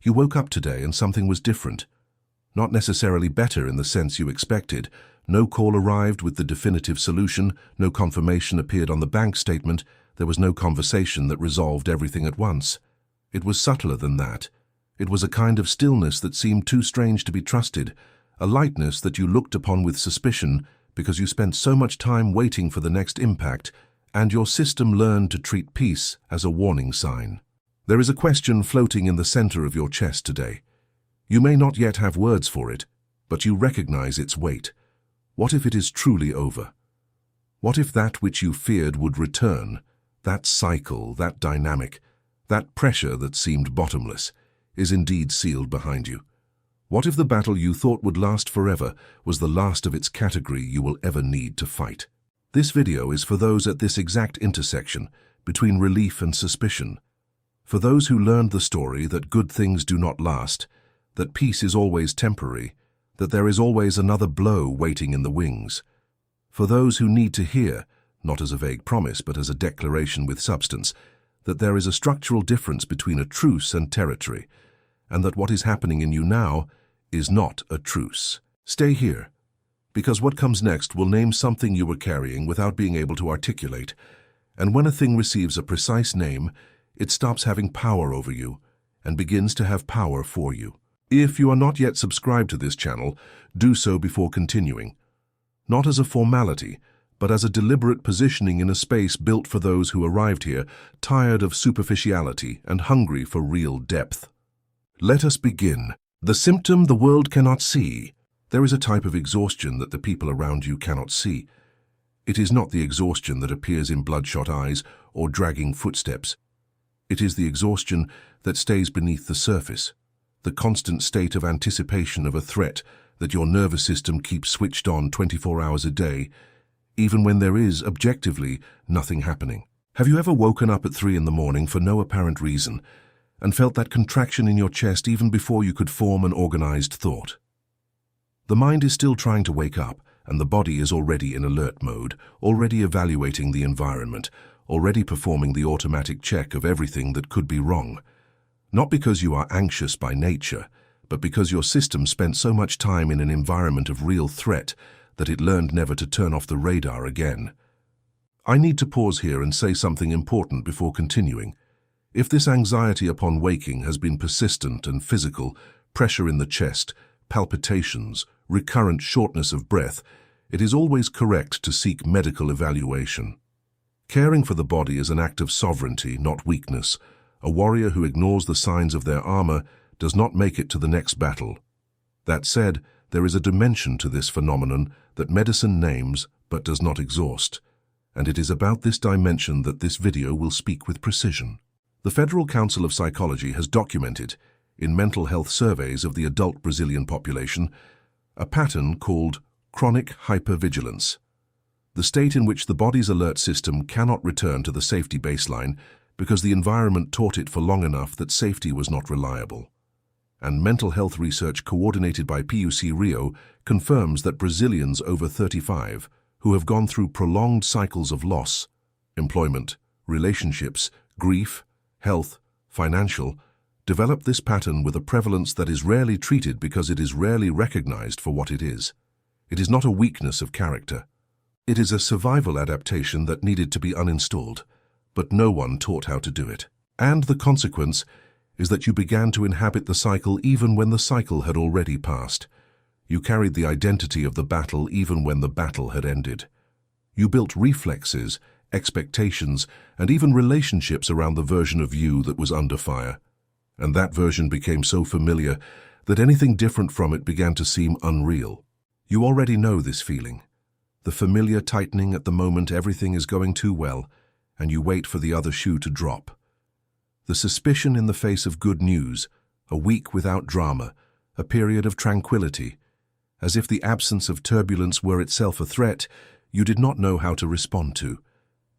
You woke up today and something was different. Not necessarily better in the sense you expected. No call arrived with the definitive solution, no confirmation appeared on the bank statement, there was no conversation that resolved everything at once. It was subtler than that. It was a kind of stillness that seemed too strange to be trusted, a lightness that you looked upon with suspicion because you spent so much time waiting for the next impact, and your system learned to treat peace as a warning sign. There is a question floating in the center of your chest today. You may not yet have words for it, but you recognize its weight. What if it is truly over? What if that which you feared would return, that cycle, that dynamic, that pressure that seemed bottomless, is indeed sealed behind you? What if the battle you thought would last forever was the last of its category you will ever need to fight? This video is for those at this exact intersection between relief and suspicion. For those who learned the story that good things do not last, that peace is always temporary, that there is always another blow waiting in the wings. For those who need to hear, not as a vague promise but as a declaration with substance, that there is a structural difference between a truce and territory, and that what is happening in you now is not a truce. Stay here, because what comes next will name something you were carrying without being able to articulate, and when a thing receives a precise name, it stops having power over you and begins to have power for you. If you are not yet subscribed to this channel, do so before continuing. Not as a formality, but as a deliberate positioning in a space built for those who arrived here, tired of superficiality and hungry for real depth. Let us begin. The symptom the world cannot see. There is a type of exhaustion that the people around you cannot see. It is not the exhaustion that appears in bloodshot eyes or dragging footsteps. It is the exhaustion that stays beneath the surface, the constant state of anticipation of a threat that your nervous system keeps switched on 24 hours a day, even when there is, objectively, nothing happening. Have you ever woken up at 3 in the morning for no apparent reason and felt that contraction in your chest even before you could form an organized thought? The mind is still trying to wake up, and the body is already in alert mode, already evaluating the environment, already performing the automatic check of everything that could be wrong. Not because you are anxious by nature, but because your system spent so much time in an environment of real threat that it learned never to turn off the radar again. I need to pause here and say something important before continuing. If this anxiety upon waking has been persistent and physical, pressure in the chest, palpitations, recurrent shortness of breath, it is always correct to seek medical evaluation. Caring for the body is an act of sovereignty, not weakness. A warrior who ignores the signs of their armor does not make it to the next battle. That said, there is a dimension to this phenomenon that medicine names but does not exhaust, and it is about this dimension that this video will speak with precision. The Federal Council of Psychology has documented, in mental health surveys of the adult Brazilian population, a pattern called chronic hypervigilance, the state in which the body's alert system cannot return to the safety baseline because the environment taught it for long enough that safety was not reliable. And mental health research coordinated by PUC Rio confirms that Brazilians over 35 who have gone through prolonged cycles of loss, employment, relationships, grief, health, financial, develop this pattern with a prevalence that is rarely treated because it is rarely recognized for what it is. It is not a weakness of character. It is a survival adaptation that needed to be uninstalled, but no one taught how to do it. And the consequence is that you began to inhabit the cycle even when the cycle had already passed. You carried the identity of the battle even when the battle had ended. You built reflexes, expectations, and even relationships around the version of you that was under fire. And that version became so familiar that anything different from it began to seem unreal. You already know this feeling. The familiar tightening at the moment everything is going too well, and you wait for the other shoe to drop. The suspicion in the face of good news, a week without drama, a period of tranquility. As if the absence of turbulence were itself a threat you did not know how to respond to.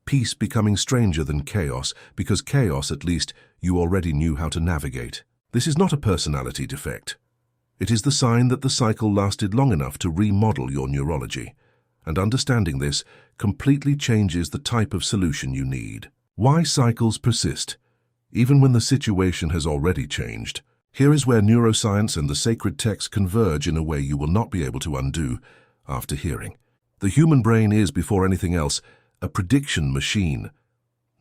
Peace becoming stranger than chaos, because chaos, at least, you already knew how to navigate. This is not a personality defect. It is the sign that the cycle lasted long enough to remodel your neurology. And understanding this completely changes the type of solution you need. Why cycles persist, even when the situation has already changed. Here is where neuroscience and the sacred text converge in a way you will not be able to undo after hearing. The human brain is, before anything else, a prediction machine,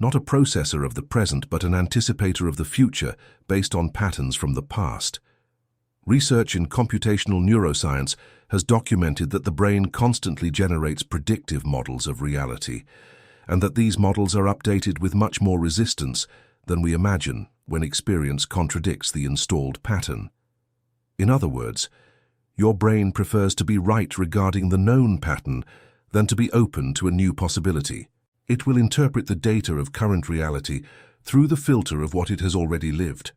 not a processor of the present, but an anticipator of the future based on patterns from the past. Research in computational neuroscience has documented that the brain constantly generates predictive models of reality, and that these models are updated with much more resistance than we imagine when experience contradicts the installed pattern. In other words, your brain prefers to be right regarding the known pattern than to be open to a new possibility. It will interpret the data of current reality through the filter of what it has already lived,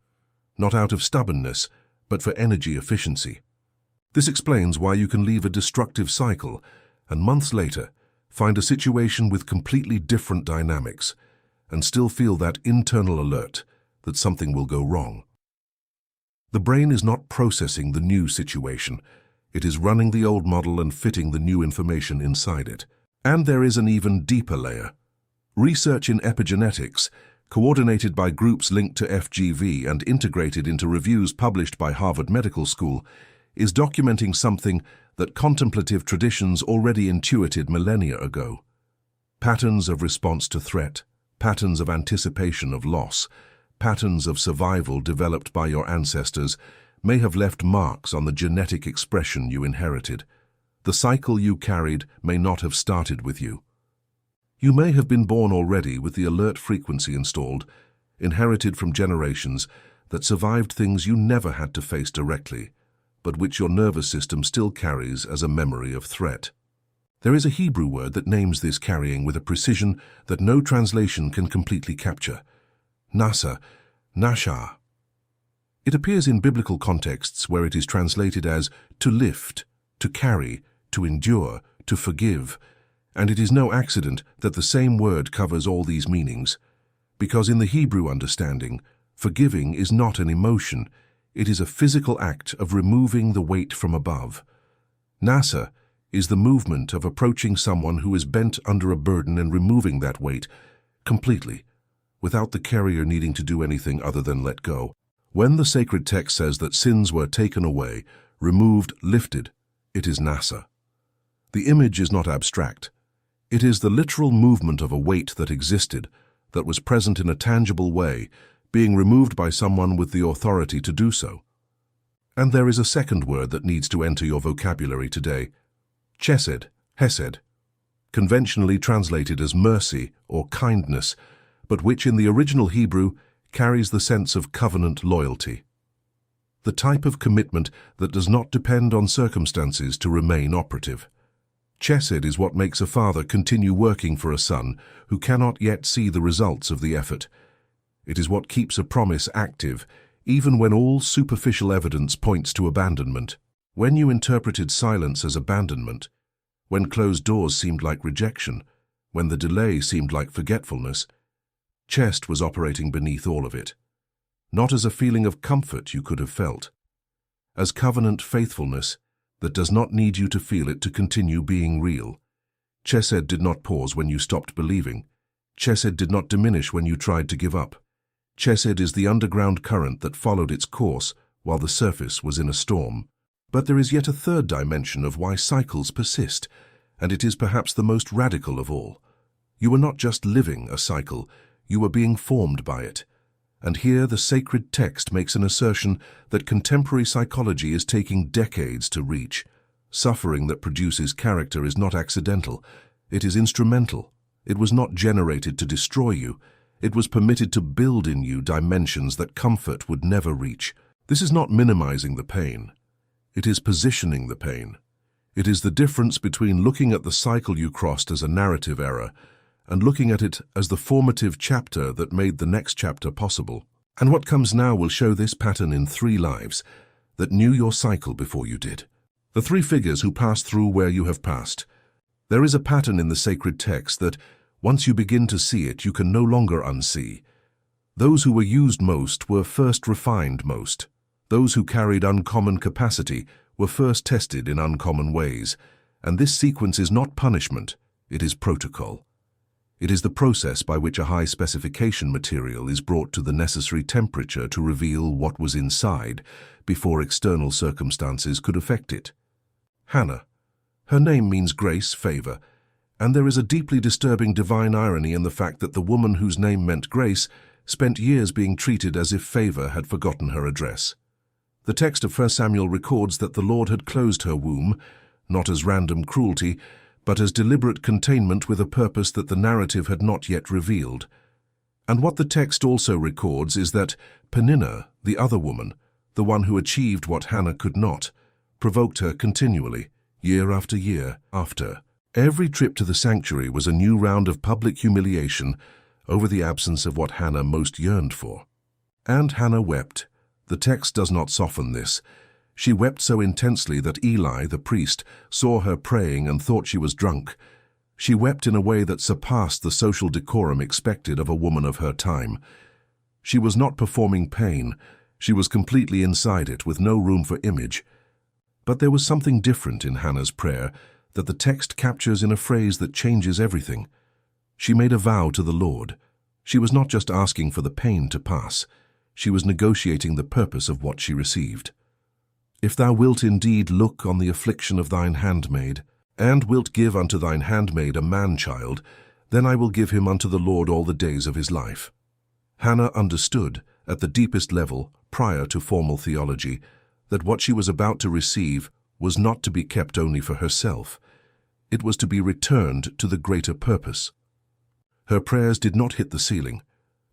not out of stubbornness, but for energy efficiency. This explains why you can leave a destructive cycle and months later find a situation with completely different dynamics and still feel that internal alert that something will go wrong. The brain is not processing the new situation. It is running the old model and fitting the new information inside it. And there is an even deeper layer. Research in epigenetics, coordinated by groups linked to FGV and integrated into reviews published by Harvard Medical School, is documenting something that contemplative traditions already intuited millennia ago. Patterns of response to threat, patterns of anticipation of loss, patterns of survival developed by your ancestors may have left marks on the genetic expression you inherited. The cycle you carried may not have started with you. You may have been born already with the alert frequency installed, inherited from generations that survived things you never had to face directly, but which your nervous system still carries as a memory of threat. There is a Hebrew word that names this carrying with a precision that no translation can completely capture. Nasa, Nasha. It appears in biblical contexts where it is translated as to lift, to carry, to endure, to forgive, and it is no accident that the same word covers all these meanings, because in the Hebrew understanding, forgiving is not an emotion, it is a physical act of removing the weight from above. Nasa is the movement of approaching someone who is bent under a burden and removing that weight completely, without the carrier needing to do anything other than let go. When the sacred text says that sins were taken away, removed, lifted, it is Nasa. The image is not abstract. It is the literal movement of a weight that existed, that was present in a tangible way, being removed by someone with the authority to do so. And there is a second word that needs to enter your vocabulary today, chesed, hesed, conventionally translated as mercy or kindness, but which in the original Hebrew carries the sense of covenant loyalty. The type of commitment that does not depend on circumstances to remain operative. Chesed is what makes a father continue working for a son who cannot yet see the results of the effort. It is what keeps a promise active, even when all superficial evidence points to abandonment. When you interpreted silence as abandonment, when closed doors seemed like rejection, when the delay seemed like forgetfulness, Chest was operating beneath all of it, not as a feeling of comfort you could have felt, as covenant faithfulness that does not need you to feel it to continue being real. Chesed did not pause when you stopped believing. Chesed did not diminish when you tried to give up. Chesed is the underground current that followed its course while the surface was in a storm. But there is yet a third dimension of why cycles persist, and it is perhaps the most radical of all. You are not just living a cycle, you are being formed by it. And here the sacred text makes an assertion that contemporary psychology is taking decades to reach. Suffering that produces character is not accidental, it is instrumental. It was not generated to destroy you. It was permitted to build in you dimensions that comfort would never reach. This is not minimizing the pain. It is positioning the pain. It is the difference between looking at the cycle you crossed as a narrative error and looking at it as the formative chapter that made the next chapter possible. And what comes now will show this pattern in 3 lives that knew your cycle before you did. The 3 figures who passed through where you have passed. There is a pattern in the sacred text that, once you begin to see it, you can no longer unsee. Those who were used most were first refined most. Those who carried uncommon capacity were first tested in uncommon ways. And this sequence is not punishment, it is protocol. It is the process by which a high-specification material is brought to the necessary temperature to reveal what was inside before external circumstances could affect it. Hannah. Her name means grace, favor, and there is a deeply disturbing divine irony in the fact that the woman whose name meant grace spent years being treated as if favor had forgotten her address. The text of 1 Samuel records that the Lord had closed her womb, not as random cruelty, but as deliberate containment with a purpose that the narrative had not yet revealed. And what the text also records is that Peninnah, the other woman, the one who achieved what Hannah could not, provoked her continually, year after year after. Every trip to the sanctuary was a new round of public humiliation over the absence of what Hannah most yearned for. And Hannah wept. The text does not soften this. She wept so intensely that Eli, the priest, saw her praying and thought she was drunk. She wept in a way that surpassed the social decorum expected of a woman of her time. She was not performing pain. She was completely inside it, with no room for image. But there was something different in Hannah's prayer that the text captures in a phrase that changes everything. She made a vow to the Lord. She was not just asking for the pain to pass. She was negotiating the purpose of what she received. If thou wilt indeed look on the affliction of thine handmaid, and wilt give unto thine handmaid a man-child, then I will give him unto the Lord all the days of his life. Hannah understood, at the deepest level, prior to formal theology, that what she was about to receive was not to be kept only for herself. It was to be returned to the greater purpose. Her prayers did not hit the ceiling.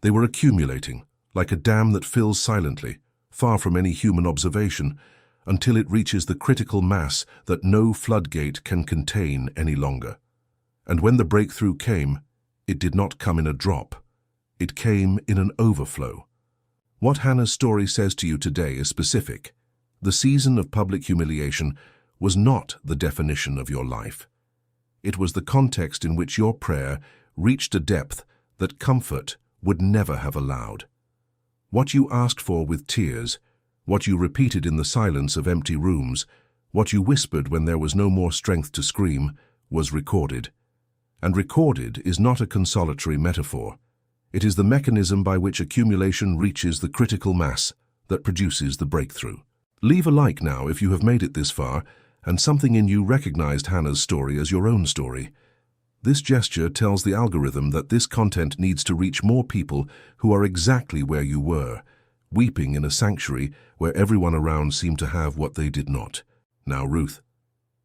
They were accumulating, like a dam that fills silently, far from any human observation, until it reaches the critical mass that no floodgate can contain any longer. And when the breakthrough came, it did not come in a drop. It came in an overflow. What Hannah's story says to you today is specific. The season of public humiliation was not the definition of your life. It was the context in which your prayer reached a depth that comfort would never have allowed. What you asked for with tears, what you repeated in the silence of empty rooms, what you whispered when there was no more strength to scream, was recorded. And recorded is not a consolatory metaphor. It is the mechanism by which accumulation reaches the critical mass that produces the breakthrough. Leave a like now if you have made it this far, and something in you recognized Hannah's story as your own story. This gesture tells the algorithm that this content needs to reach more people who are exactly where you were, weeping in a sanctuary where everyone around seemed to have what they did not. Now Ruth,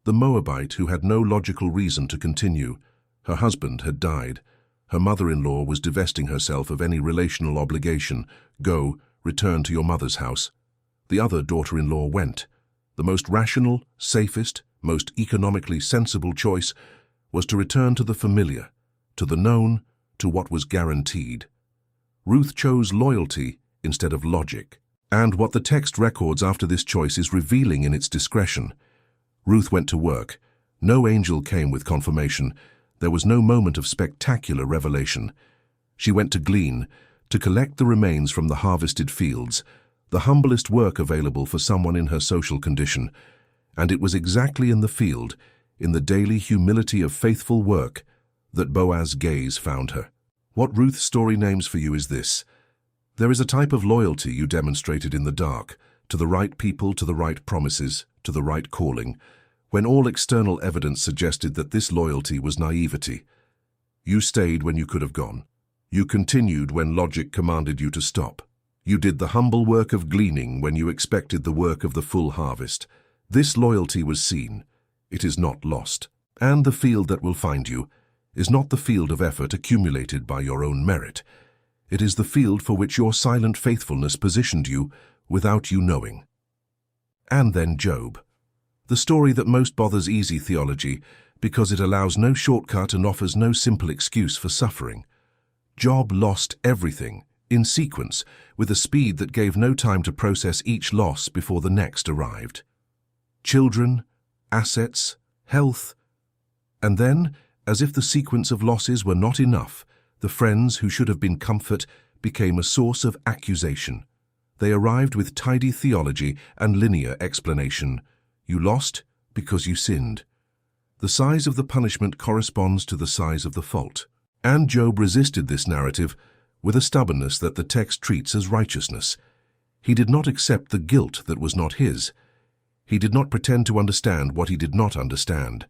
the Moabite who had no logical reason to continue. Her husband had died. Her mother-in-law was divesting herself of any relational obligation. Go, return to your mother's house. The other daughter-in-law went. The most rational, safest, most economically sensible choice was to return to the familiar, to the known, to what was guaranteed. Ruth chose loyalty instead of logic. And what the text records after this choice is revealing in its discretion. Ruth went to work. No angel came with confirmation. There was no moment of spectacular revelation. She went to glean, to collect the remains from the harvested fields, the humblest work available for someone in her social condition. And it was exactly in the field, in the daily humility of faithful work, that Boaz's gaze found her. What Ruth's story names for you is this. There is a type of loyalty you demonstrated in the dark, to the right people, to the right promises, to the right calling, when all external evidence suggested that this loyalty was naivety. You stayed when you could have gone. You continued when logic commanded you to stop. You did the humble work of gleaning when you expected the work of the full harvest. This loyalty was seen. It is not lost. And the field that will find you is not the field of effort accumulated by your own merit. It is the field for which your silent faithfulness positioned you without you knowing. And then Job. The story that most bothers easy theology because it allows no shortcut and offers no simple excuse for suffering. Job lost everything, in sequence, with a speed that gave no time to process each loss before the next arrived. Children, assets, health, and then, as if the sequence of losses were not enough, the friends who should have been comfort became a source of accusation. They arrived with tidy theology and linear explanation. You lost because you sinned. The size of the punishment corresponds to the size of the fault. And Job resisted this narrative with a stubbornness that the text treats as righteousness. He did not accept the guilt that was not his. He did not pretend to understand what he did not understand.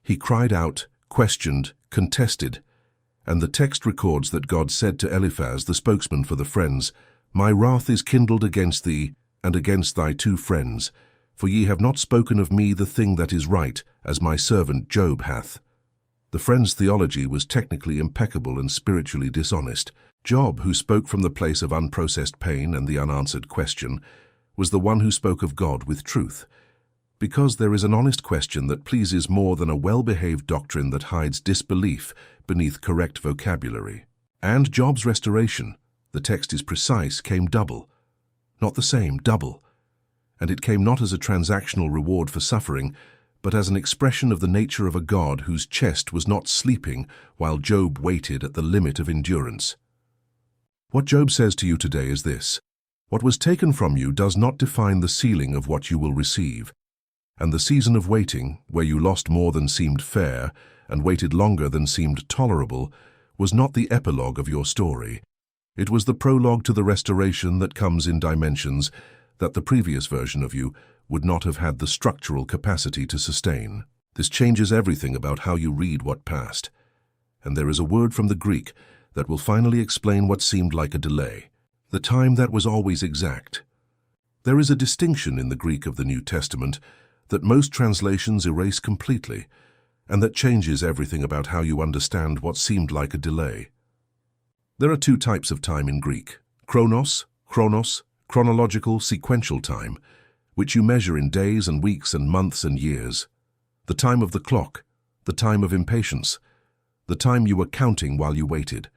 He cried out, questioned, contested, and the text records that God said to Eliphaz, the spokesman for the friends, "My wrath is kindled against thee, and against thy two friends, for ye have not spoken of me the thing that is right, as my servant Job hath." The friends' theology was technically impeccable and spiritually dishonest. Job, who spoke from the place of unprocessed pain and the unanswered question, was the one who spoke of God with truth. Because there is an honest question that pleases more than a well-behaved doctrine that hides disbelief beneath correct vocabulary. And Job's restoration, the text is precise, came double. Not the same, double. And it came not as a transactional reward for suffering, but as an expression of the nature of a God whose chest was not sleeping while Job waited at the limit of endurance. What Job says to you today is this: what was taken from you does not define the ceiling of what you will receive. And the season of waiting, where you lost more than seemed fair and waited longer than seemed tolerable, was not the epilogue of your story. It was the prologue to the restoration that comes in dimensions that the previous version of you would not have had the structural capacity to sustain. This changes everything about how you read what passed. And there is a word from the Greek that will finally explain what seemed like a delay, the time that was always exact. There is a distinction in the Greek of the New Testament that most translations erase completely, and that changes everything about how you understand what seemed like a delay. There are two types of time in Greek: chronos, chronological, sequential time, which you measure in days and weeks and months and years. The time of the clock, the time of impatience, the time you were counting while you waited.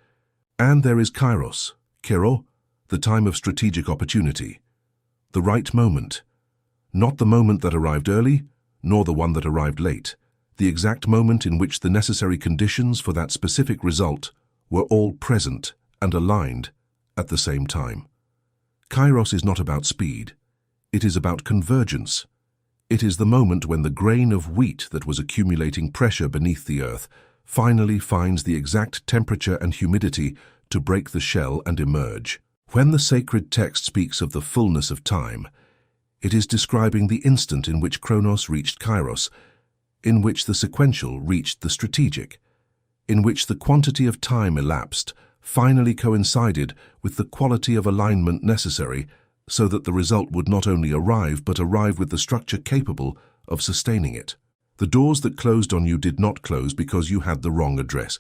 And there is kairos, the time of strategic opportunity, the right moment. Not the moment that arrived early, nor the one that arrived late. The exact moment in which the necessary conditions for that specific result were all present and aligned at the same time. Kairos is not about speed. It is about convergence. It is the moment when the grain of wheat that was accumulating pressure beneath the earth finally finds the exact temperature and humidity to break the shell and emerge. When the sacred text speaks of the fullness of time, it is describing the instant in which chronos reached kairos, in which the sequential reached the strategic, in which the quantity of time elapsed finally coincided with the quality of alignment necessary so that the result would not only arrive but arrive with the structure capable of sustaining it. The doors that closed on you did not close because you had the wrong address.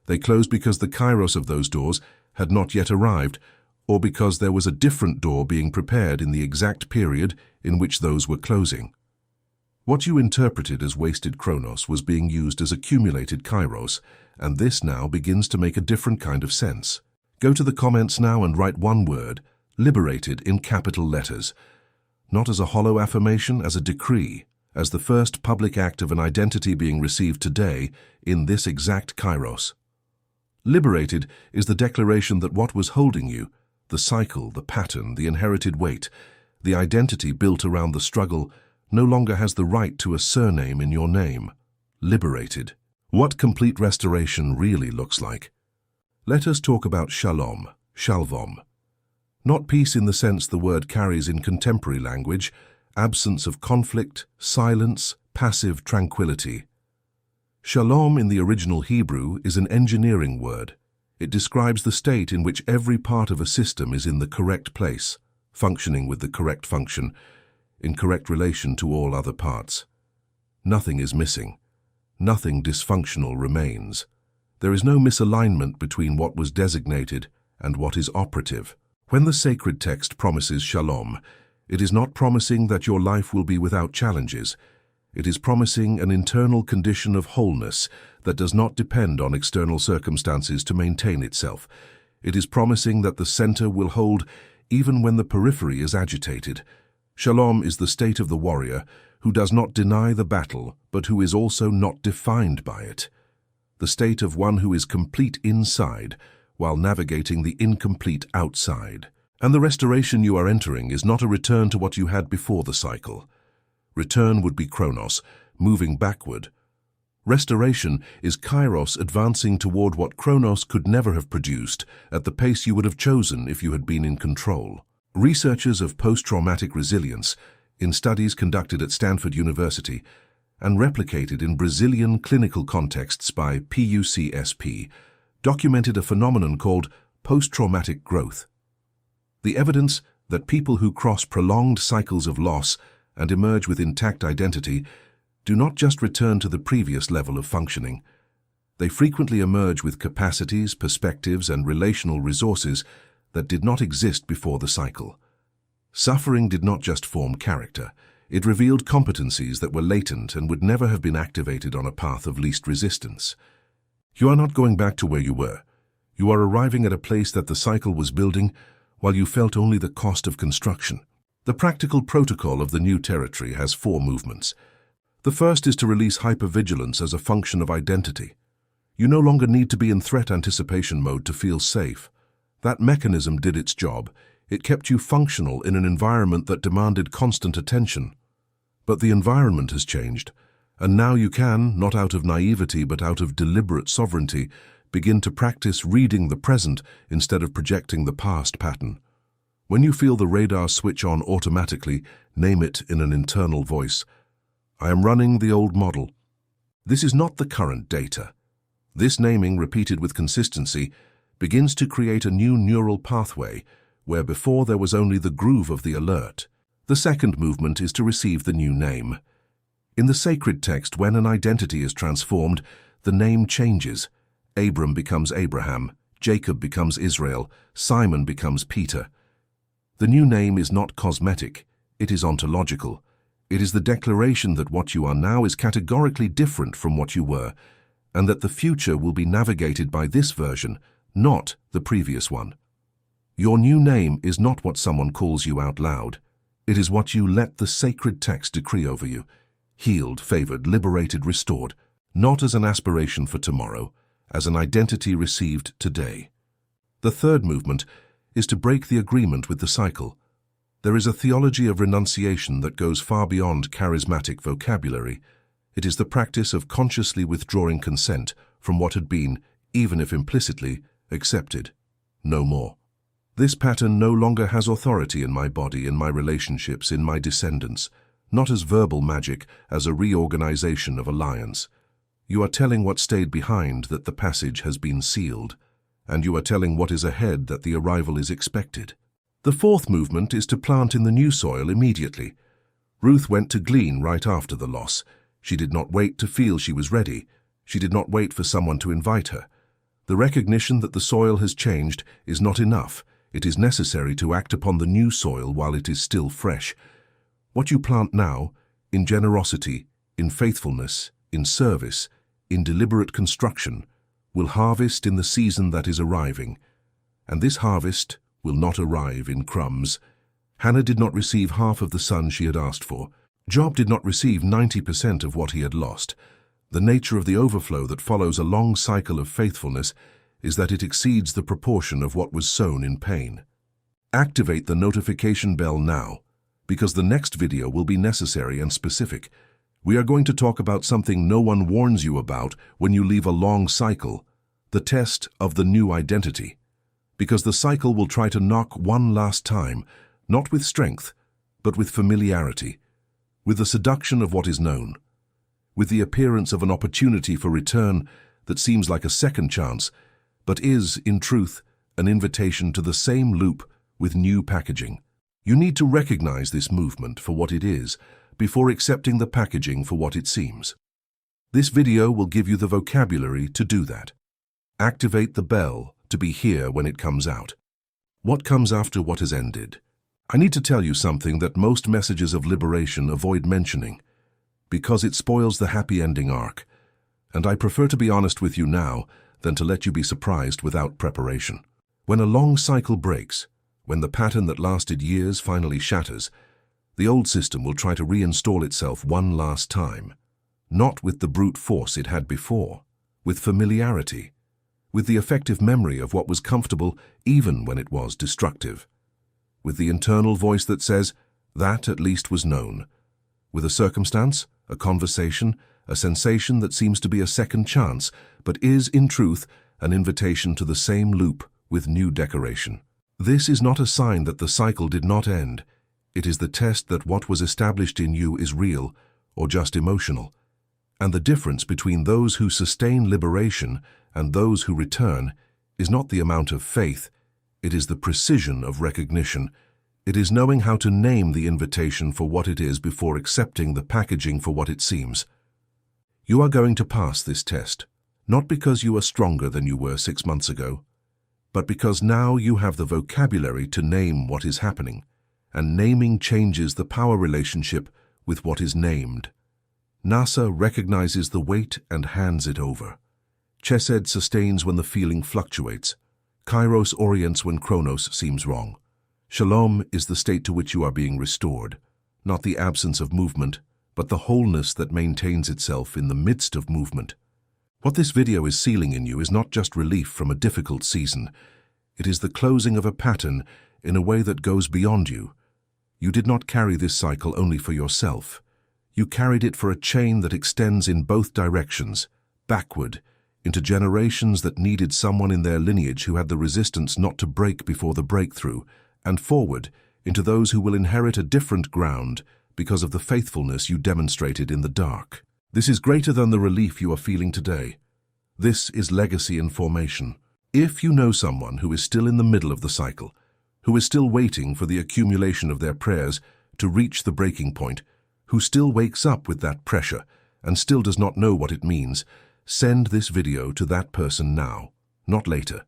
They closed because the kairos of those doors had not yet arrived, or because there was a different door being prepared in the exact period in which those were closing. What you interpreted as wasted chronos was being used as accumulated kairos, and this now begins to make a different kind of sense. Go to the comments now and write one word, liberated, in capital letters. Not as a hollow affirmation, as a decree, as the first public act of an identity being received today in this exact kairos. Liberated is the declaration that what was holding you, the cycle, the pattern, the inherited weight, the identity built around the struggle, no longer has the right to a surname in your name. Liberated. What complete restoration really looks like. Let us talk about shalom, shalvom. Not peace in the sense the word carries in contemporary language, absence of conflict, silence, passive tranquility. Shalom in the original Hebrew is an engineering word. It describes the state in which every part of a system is in the correct place, functioning with the correct function, in correct relation to all other parts. Nothing is missing. Nothing dysfunctional remains. There is no misalignment between what was designated and what is operative. When the sacred text promises shalom, it is not promising that your life will be without challenges. It is promising an internal condition of wholeness that does not depend on external circumstances to maintain itself. It is promising that the center will hold even when the periphery is agitated. Shalom is the state of the warrior who does not deny the battle, but who is also not defined by it. The state of one who is complete inside while navigating the incomplete outside. And the restoration you are entering is not a return to what you had before the cycle. Return would be chronos, moving backward. Restoration is Kairos advancing toward what Chronos could never have produced at the pace you would have chosen if you had been in control. Researchers of post-traumatic resilience, in studies conducted at Stanford University and replicated in Brazilian clinical contexts by PUCSP, documented a phenomenon called post-traumatic growth. The evidence that people who cross prolonged cycles of loss and emerge with intact identity do not just return to the previous level of functioning. They frequently emerge with capacities, perspectives, and relational resources that did not exist before the cycle. Suffering did not just form character. It revealed competencies that were latent and would never have been activated on a path of least resistance. You are not going back to where you were. You are arriving at a place that the cycle was building while you felt only the cost of construction. The practical protocol of the new territory has 4 movements. The first is to release hypervigilance as a function of identity. You no longer need to be in threat anticipation mode to feel safe. That mechanism did its job. It kept you functional in an environment that demanded constant attention. But the environment has changed, and now you can, not out of naivety but out of deliberate sovereignty, begin to practice reading the present instead of projecting the past pattern. When you feel the radar switch on automatically, name it in an internal voice. I am running the old model. This is not the current data. This naming, repeated with consistency, begins to create a new neural pathway where before there was only the groove of the alert. The second movement is to receive the new name. In the sacred text, when an identity is transformed, the name changes. Abram becomes Abraham, Jacob becomes Israel, Simon becomes Peter. The new name is not cosmetic, it is ontological. It is the declaration that what you are now is categorically different from what you were, and that the future will be navigated by this version, not the previous one. Your new name is not what someone calls you out loud. It is what you let the sacred text decree over you. Healed, favored, liberated, restored, not as an aspiration for tomorrow, as an identity received today. The third movement is to break the agreement with the cycle. There is a theology of renunciation that goes far beyond charismatic vocabulary. It is the practice of consciously withdrawing consent from what had been, even if implicitly, accepted. No more. This pattern no longer has authority in my body, in my relationships, in my descendants, not as verbal magic, as a reorganization of alliance. You are telling what stayed behind that the passage has been sealed, and you are telling what is ahead that the arrival is expected. The fourth movement is to plant in the new soil immediately. Ruth went to glean right after the loss. She did not wait to feel she was ready. She did not wait for someone to invite her. The recognition that the soil has changed is not enough. It is necessary to act upon the new soil while it is still fresh. What you plant now, in generosity, in faithfulness, in service, in deliberate construction, will harvest in the season that is arriving. And this harvest will not arrive in crumbs. Hannah did not receive half of the son she had asked for. Job did not receive 90% of what he had lost. The nature of the overflow that follows a long cycle of faithfulness is that it exceeds the proportion of what was sown in pain. Activate the notification bell now, because the next video will be necessary and specific. We are going to talk about something no one warns you about when you leave a long cycle, the test of the new identity. Because the cycle will try to knock one last time, not with strength, but with familiarity, with the seduction of what is known, with the appearance of an opportunity for return that seems like a second chance, but is, in truth, an invitation to the same loop with new packaging. You need to recognize this movement for what it is before accepting the packaging for what it seems. This video will give you the vocabulary to do that. Activate the bell to be here when it comes out. What comes after what has ended? I need to tell you something that most messages of liberation avoid mentioning, because it spoils the happy ending arc, and I prefer to be honest with you now than to let you be surprised without preparation. When a long cycle breaks, when the pattern that lasted years finally shatters, the old system will try to reinstall itself one last time, not with the brute force it had before, with familiarity, with the effective memory of what was comfortable even when it was destructive, with the internal voice that says, that at least was known, with a circumstance, a conversation, a sensation that seems to be a second chance, but is, in truth, an invitation to the same loop with new decoration. This is not a sign that the cycle did not end. It is the test that what was established in you is real or just emotional. And the difference between those who sustain liberation and those who return is not the amount of faith, it is the precision of recognition. It is knowing how to name the invitation for what it is before accepting the packaging for what it seems. You are going to pass this test, not because you are stronger than you were 6 months ago, but because now you have the vocabulary to name what is happening, and naming changes the power relationship with what is named. NASA recognizes the weight and hands it over. Chesed sustains when the feeling fluctuates. Kairos orients when Chronos seems wrong. Shalom is the state to which you are being restored, not the absence of movement, but the wholeness that maintains itself in the midst of movement. What this video is sealing in you is not just relief from a difficult season. It is the closing of a pattern in a way that goes beyond you. You did not carry this cycle only for yourself. You carried it for a chain that extends in both directions, backward, into generations that needed someone in their lineage who had the resistance not to break before the breakthrough, and forward, into those who will inherit a different ground because of the faithfulness you demonstrated in the dark. This is greater than the relief you are feeling today. This is legacy in formation. If you know someone who is still in the middle of the cycle, who is still waiting for the accumulation of their prayers to reach the breaking point, who still wakes up with that pressure and still does not know what it means, send this video to that person now, not later.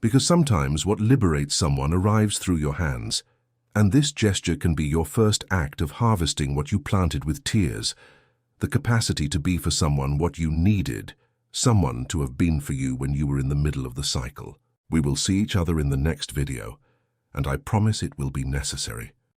Because sometimes what liberates someone arrives through your hands, and this gesture can be your first act of harvesting what you planted with tears, the capacity to be for someone what you needed, someone to have been for you when you were in the middle of the cycle. We will see each other in the next video, and I promise it will be necessary.